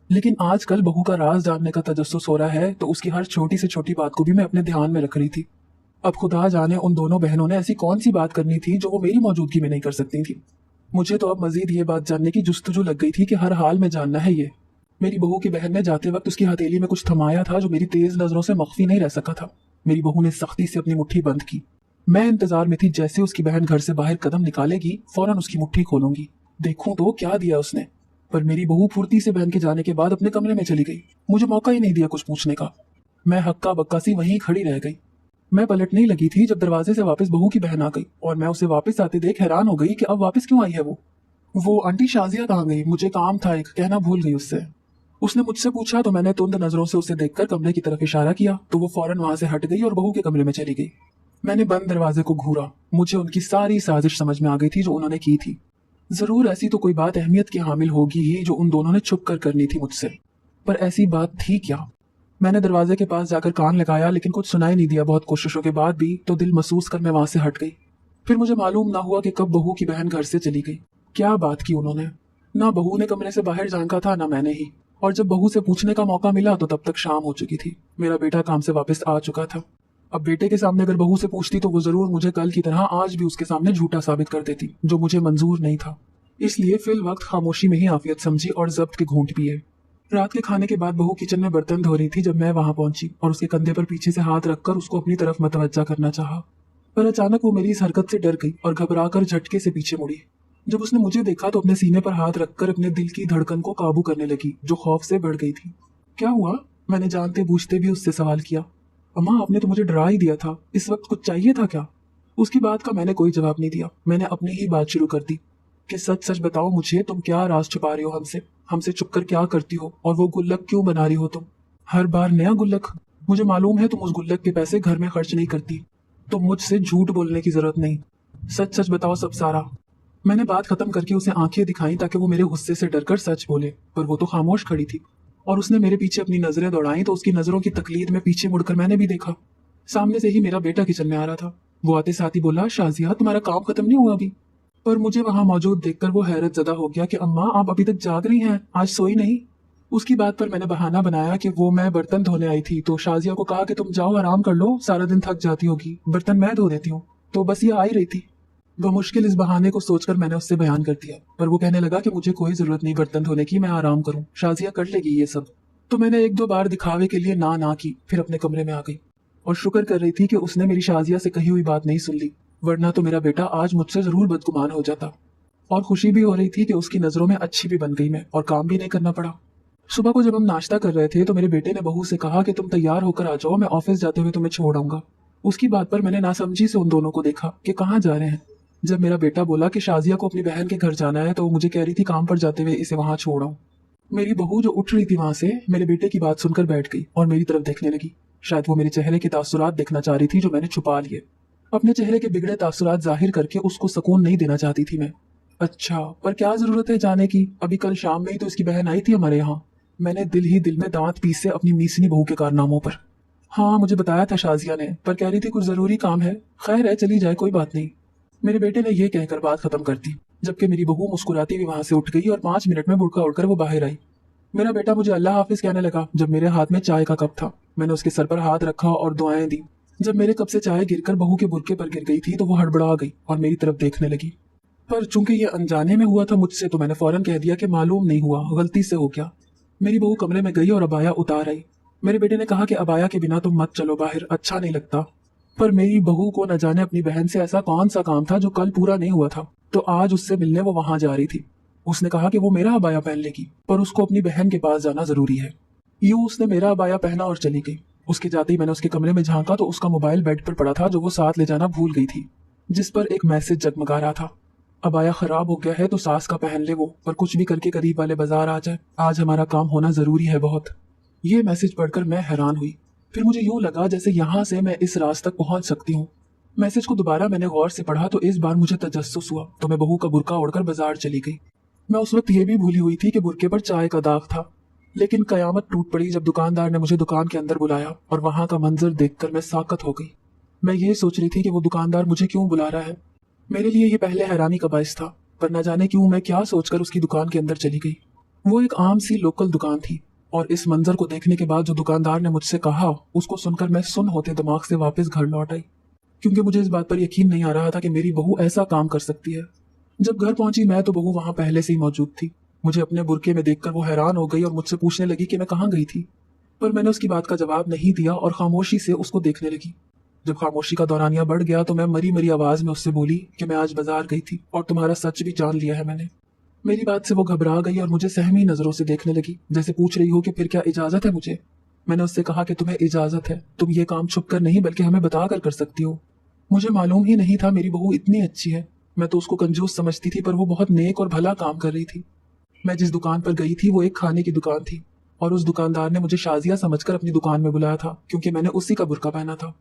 लेकिन आज कल बहू का राज जानने का तजस्सुस हो रहा है तो उसकी हर छोटी से छोटी बात को भी मैं अपने ध्यान में रख रही थी। अब खुदा जाने उन दोनों बहनों ने ऐसी कौन सी बात करनी थी जो वो मेरी मौजूदगी में नहीं कर सकती थी। मुझे तो अब मजीद ये बात जानने की जुस्तजू लग गई थी कि हर हाल में जानना है ये। मेरी बहू की बहन ने जाते वक्त उसकी हथेली में कुछ थमाया था जो मेरी तेज नजरों से मख्फी नहीं रह सका था। मेरी बहू ने सख्ती से अपनी मुट्ठी बंद की। मैं इंतजार में थी जैसे उसकी बहन घर से बाहर कदम निकालेगी फौरन उसकी मुट्ठी खोलूंगी, देखूं तो क्या दिया उसने। पर मेरी बहू फुर्ती से बहन के जाने के बाद अपने कमरे में चली गई। मुझे मौका ही नहीं दिया कुछ पूछने का। मैं हक्का बक्का सी वहीं खड़ी रह गई। मैं पलटने ही लगी थी जब दरवाजे से वापस बहू की बहन आ गई और मैं उसे वापस आते देख हैरान हो गई कि अब वापस क्यों आई है वो आंटी शाजिया कहाँ गई, मुझे काम था एक, कहना भूल गई उससे। उसने मुझसे पूछा तो मैंने तुंद नजरों से उसे देखकर कमरे की तरफ इशारा किया तो वो फौरन वहां से हट गई और बहू के कमरे में चली गई। मैंने बंद दरवाजे को घूरा। मुझे उनकी सारी साजिश समझ में आ गई थी जो उन्होंने की थी। जरूर ऐसी तो कोई बात अहमियत की हामिल होगी ही जो उन दोनों ने छुप कर करनी थी मुझसे। पर ऐसी बात थी क्या? मैंने दरवाजे के पास जाकर कान लगाया लेकिन कुछ सुनाई नहीं दिया। बहुत कोशिशों के बाद भी तो दिल महसूस कर मैं वहां से हट गई। फिर मुझे मालूम ना हुआ कि कब बहू की बहन घर से चली गई। क्या बात की उन्होंने? ना बहू ने कमरे से बाहर झांका था ना मैंने ही। और जब बहू से पूछने का मौका मिला तो तब तक शाम हो चुकी थी। मेरा बेटा काम से वापस आ चुका था। अब बेटे के सामने अगर बहू से पूछती तो वो जरूर मुझे कल की तरह आज भी उसके सामने झूठा साबित कर देती, जो मुझे मंजूर नहीं था। इसलिए फिल वक्त खामोशी में ही आफियत समझी और जब्त के घूंट पिए। रात के खाने के बाद बहू किचन में बर्तन धो रही थी जब मैं वहां पहुंची और उसके कंधे पर पीछे से हाथ रखकर उसको अपनी तरफ मतवज्जा करना चाहा। पर अचानक वो मेरी इस हरकत से डर गई और घबराकर झटके से पीछे मुड़ी। जब उसने मुझे देखा तो अपने सीने पर हाथ रखकर अपने दिल की धड़कन को काबू करने लगी जो खौफ से बढ़ गई थी। क्या हुआ? मैंने जानते बूझते भी उससे सवाल किया। अम्मा, आपने तो मुझे डरा ही दिया था, इस वक्त कुछ चाहिए था क्या? उसकी बात का मैंने कोई जवाब नहीं दिया। मैंने अपनी ही बात शुरू कर दी कि सच सच बताओ मुझे, तुम क्या राज छुपा रही हो हमसे छुप कर क्या करती हो और वो गुल्लक क्यों बना रही हो तुम? हर बार नया गुल्लक? मुझे मालूम है तुम उस गुल्लक के पैसे घर में खर्च नहीं करती, तो मुझसे झूठ बोलने की जरूरत नहीं। सच सच बताओ सब सारा। मैंने बात खत्म करके उसे आंखें दिखाई ताकि वो मेरे गुस्से से डरकर सच बोले, पर वो तो खामोश खड़ी थी। और उसने मेरे पीछे अपनी नजरें दौड़ाई तो उसकी नजरों की तकलीद में पीछे मुड़कर मैंने भी देखा। सामने से ही मेरा बेटा किचन में आ रहा था। वो आते साथ ही बोला, शाजिया तुम्हारा काम खत्म नहीं हुआ अभी? पर मुझे वहां मौजूद देखकर वो हैरत ज़दा हो गया कि अम्मा आप अभी तक जाग रही हैं, आज सोई नहीं? उसकी बात पर मैंने बहाना बनाया कि वो मैं बर्तन धोने आई थी तो शाजिया को कहा कि तुम जाओ आराम कर लो, सारा दिन थक जाती होगी, बर्तन मैं धो देती हूँ, तो बस ये आ ही रही थी। वो मुश्किल इस बहाने को सोचकर मैंने उससे बयान कर दिया, पर वो कहने लगा कि मुझे कोई जरूरत नहीं बर्तन धोने की, मैं आराम करूं, शाजिया कर लेगी ये सब। तो मैंने एक दो बार दिखावे के लिए ना की, फिर अपने कमरे में आ गई और शुक्र कर रही थी कि उसने मेरी शाजिया से कही हुई बात नहीं सुन ली, वरना तो मेरा बेटा आज मुझसे जरूर बदगुमान हो जाता। और खुशी भी हो रही थी कि उसकी नजरों में अच्छी भी बन गई मैं और काम भी नहीं करना पड़ा। सुबह को जब हम नाश्ता कर रहे थे तो मेरे बेटे ने बहू से कहा कि तुम तैयार होकर आ जाओ, मैं ऑफिस जाते हुए तुम्हें छोड़ आऊंगा। उसकी बात पर मैंने नासमझी से उन दोनों को देखा कि कहाँ जा रहे हैं। जब मेरा बेटा बोला कि शाजिया को अपनी बहन के घर जाना है तो वो मुझे कह रही थी काम पर जाते हुए इसे वहां छोड़ आऊं। मेरी बहू जो उठ रही थी वहां से मेरे बेटे की बात सुनकर बैठ गई और मेरी तरफ देखने लगी। शायद वो मेरे चेहरे के तासुरात देखना चाह रही थी जो मैंने छुपा लिए। अपने चेहरे के बिगड़े तासुरात जाहिर करके उसको सुकून नहीं देना चाहती थी मैं। अच्छा, पर क्या जरूरत है जाने की, अभी कल शाम में ही तो इसकी बहन आई थी हमारे यहाँ। मैंने दिल ही दिल में दांत पीसे अपनी मीसनी बहू के कारनामों पर। हाँ, मुझे बताया था शाजिया ने, पर कह रही थी कुछ जरूरी काम है, खैर है चली जाए कोई बात नहीं। मेरे बेटे ने यह कहकर बात खत्म कर दी, जबकि मेरी बहू मुस्कुराती हुई वहां से उठ गई और 5 मिनट में बुड़का उड़कर वो बाहर आई। मेरा बेटा मुझे अल्लाह हाफिज कहने लगा जब मेरे हाथ में चाय का कप था। मैंने उसके सर पर हाथ रखा और दुआएं दी। जब मेरे कप से चाय गिरकर बहू के बुरके पर गिर गई थी तो वो हड़बड़ा गई और मेरी तरफ देखने लगी। पर चूंकि ये अनजाने में हुआ था मुझसे तो मैंने फौरन कह दिया कि मालूम नहीं हुआ, गलती से हो गया। मेरी बहू कमरे में गई और अबाया उतार आई। मेरे बेटे ने कहा कि अबाया के बिना तुम मत चलो बाहर, अच्छा नहीं लगता। पर मेरी बहू को न जाने अपनी बहन से ऐसा कौन सा काम था जो कल पूरा नहीं हुआ था, तो आज उससे मिलने वो वहां जा रही थी। उसने कहा कि वो मेरा अबाया पहन लेगी, पर उसको अपनी बहन के पास जाना जरूरी है। यूं उसने मेरा अबाया पहना और चली गई। उसके जाते ही मैंने उसके कमरे में झांका तो उसका मोबाइल बेड पर पड़ा था जो वो साथ ले जाना भूल गई थी, जिस पर एक मैसेज जगमगा रहा था। अबाया खराब हो गया है तो सास का पहन ले वो, पर कुछ भी करके करीब वाले बाजार आ जाए, आज हमारा काम होना जरूरी है बहुत। ये मैसेज पढ़कर मैं हैरान हुई। फिर मुझे यूं लगा जैसे यहाँ से मैं इस रात तक पहुंच सकती हूँ। मैसेज को दोबारा मैंने गौर से पढ़ा तो इस बार मुझे तजस्सुस हुआ, तो मैं बहू का बुरका ओढ़कर बाजार चली गई। मैं उस वक्त ये भी भूली हुई थी कि बुरके पर चाय का दाग था। लेकिन कयामत टूट पड़ी जब दुकानदार ने मुझे दुकान के अंदर बुलाया और वहां का मंजर देखकर मैं साकत हो गई। मैं ये सोच रही थी कि वो दुकानदार मुझे क्यों बुला रहा है। मेरे लिए ये पहले हैरानी का बाइस था, पर न जाने क्यों मैं क्या सोचकर उसकी दुकान के अंदर चली गई। वो एक आम सी लोकल दुकान थी और इस मंजर को देखने के बाद जो दुकानदार ने मुझसे कहा उसको सुनकर मैं सुन होते दिमाग से वापस घर लौट आई, क्योंकि मुझे इस बात पर यकीन नहीं आ रहा था कि मेरी बहू ऐसा काम कर सकती है। जब घर पहुंची मैं तो बहू वहां पहले से ही मौजूद थी। मुझे अपने बुरके में देखकर वो हैरान हो गई और मुझसे पूछने लगी कि मैं कहाँ गई थी, पर मैंने उसकी बात का जवाब नहीं दिया और खामोशी से उसको देखने लगी। जब खामोशी का दौरानिया बढ़ गया तो मैं मरी मरी आवाज में उससे बोली कि मैं आज बाजार गई थी और तुम्हारा सच भी जान लिया है मैंने। मेरी बात से वो घबरा गई और मुझे सहमी नजरों से देखने लगी, जैसे पूछ रही हो कि फिर क्या इजाजत है मुझे। मैंने उससे कहा कि तुम्हें इजाजत है, तुम ये काम छुप कर नहीं बल्कि हमें बता कर सकती हो। मुझे मालूम ही नहीं था मेरी बहू इतनी अच्छी है। मैं तो उसको कंजूस समझती थी, पर वो बहुत नेक और भला काम कर रही थी। मैं जिस दुकान पर गई थी वो एक खाने की दुकान थी और उस दुकानदार ने मुझे शाजिया समझकर अपनी दुकान में बुलाया था, क्योंकि मैंने उसी का बुर्का पहना था।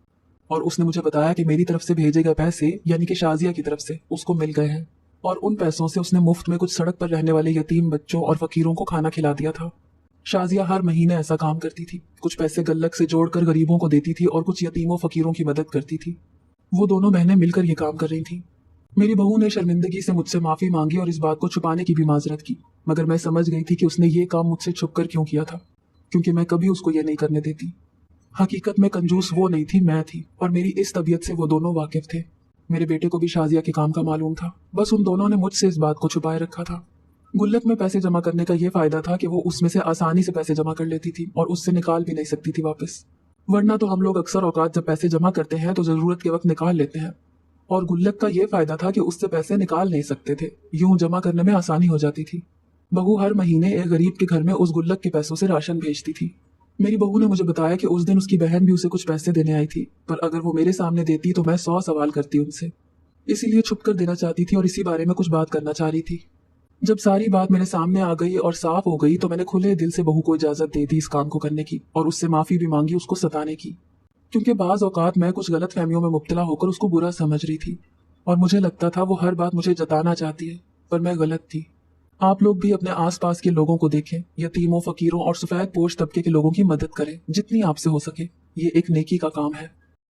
और उसने मुझे बताया कि मेरी तरफ से भेजे गए पैसे यानी कि शाजिया की तरफ से उसको मिल गए हैं और उन पैसों से उसने मुफ्त में कुछ सड़क पर रहने वाले यतीम बच्चों और फकीरों को खाना खिला दिया था। शाजिया हर महीने ऐसा काम करती थी, कुछ पैसे गुल्लक से जोड़कर गरीबों को देती थी और कुछ यतीमों फकीरों की मदद करती थी। वो दोनों बहनें मिलकर ये काम कर रही थी। मेरी बहू ने शर्मिंदगी से मुझसे माफी मांगी और इस बात को छुपाने की भी माजरत की, मगर मैं समझ गई थी कि उसने ये काम मुझसे छुपकर क्यों किया था, क्योंकि मैं कभी उसको ये नहीं करने देती। हकीकत में कंजूस वो नहीं थी, मैं थी, और मेरी इस तबीयत से वो दोनों वाकिफ थे। मेरे बेटे को भी शाजिया के काम का मालूम था, बस उन दोनों ने मुझसे इस बात को छुपाए रखा था। गुल्लक में पैसे जमा करने का ये फायदा था कि वो उसमें से आसानी से पैसे जमा कर लेती थी और उससे निकाल भी नहीं सकती थी वापस। वरना तो हम लोग अक्सर औकात जब पैसे जमा करते हैं तो जरूरत के वक्त निकाल लेते हैं, और गुल्लक का ये फायदा था कि उससे पैसे निकाल नहीं सकते थे, यूं जमा करने में आसानी हो जाती थी। बहू हर महीने एक गरीब के घर में उस गुल्लक के पैसों से राशन भेजती थी। मेरी बहू ने मुझे बताया कि उस दिन उसकी बहन भी उसे कुछ पैसे देने आई थी, पर अगर वो मेरे सामने देती तो मैं 100 सवाल करती उनसे, इसीलिए छुप कर देना चाहती थी और इसी बारे में कुछ बात करना चाह रही थी। जब सारी बात मेरे सामने आ गई और साफ हो गई तो मैंने खुले दिल से बहू को इजाजत दे दी इस काम को करने की और उससे माफी भी मांगी उसको सताने की, क्योंकि बाज औकात मैं कुछ गलत फहमियों में मुब्तला होकर उसको बुरा समझ रही थी और मुझे लगता था वो हर बात मुझे जताना चाहती है, पर मैं गलत थी। आप लोग भी अपने आसपास के लोगों को देखें, यतीमों, फकीरों और सफेद पोश तबके के लोगों की मदद करें जितनी आपसे हो सके। ये एक नेकी का काम है।